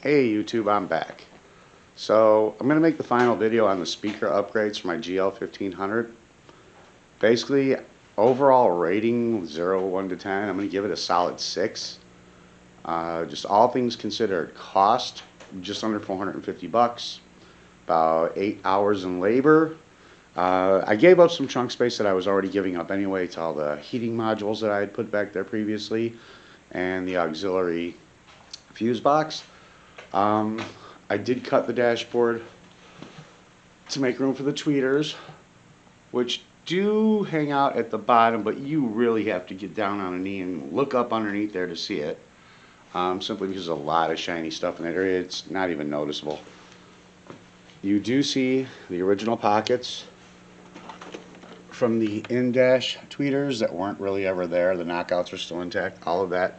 Hey YouTube, I'm back. So I'm going to make the final video on the speaker upgrades for my GL 1500. Basically, overall rating 0, 1 to 10, I'm going to give it a solid 6. Just all things considered, cost just under 450 bucks, about 8 hours in labor. I gave up some trunk space that I was already giving up anyway to all the heating modules that I had put back there previously and the auxiliary fuse box. I did cut the dashboard to make room for the tweeters, which do hang out at the bottom, but you really have to get down on a knee and look up underneath there to see it, simply because there's a lot of shiny stuff in that area. It's not even noticeable. You do see the original pockets from the in-dash tweeters that weren't really ever there. The knockouts are still intact, all of that.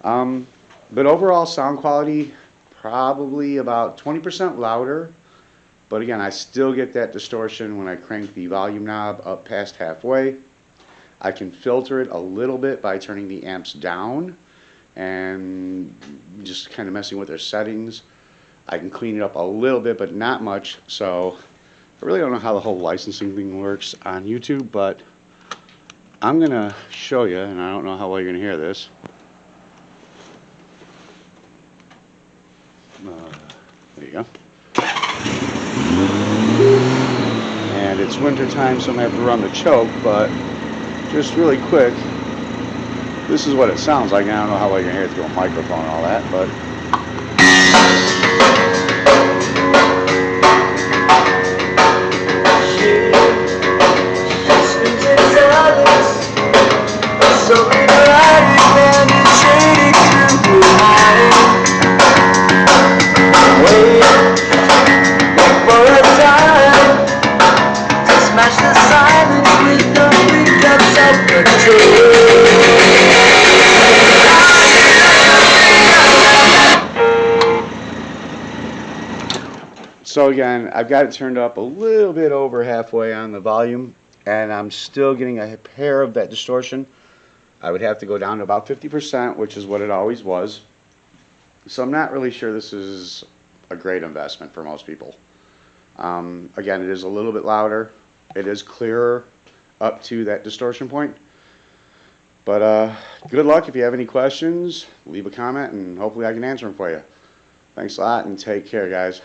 But overall sound quality, probably about 20% louder, but again, I still get that distortion when I crank the volume knob up past halfway. I can filter it a little bit by turning the amps down and just kind of messing with their settings. I can clean it up a little bit, but not much, so I really don't know how the whole licensing thing works on YouTube, but I'm going to show you, and I don't know how well you're going to hear this. There you go. And it's winter time, so I'm going to have to run the choke, but just really quick, this is what it sounds like. I don't know how well you're going to hear it through a microphone and all that, but so again, I've got it turned up a little bit over halfway on the volume, and I'm still getting a hair of that distortion. I would have to go down to about 50%, which is what it always was. So I'm not really sure this is a great investment for most people. Again, it is a little bit louder. It is clearer up to that distortion point. But good luck. If you have any questions, leave a comment, and hopefully I can answer them for you. Thanks a lot, and take care, guys.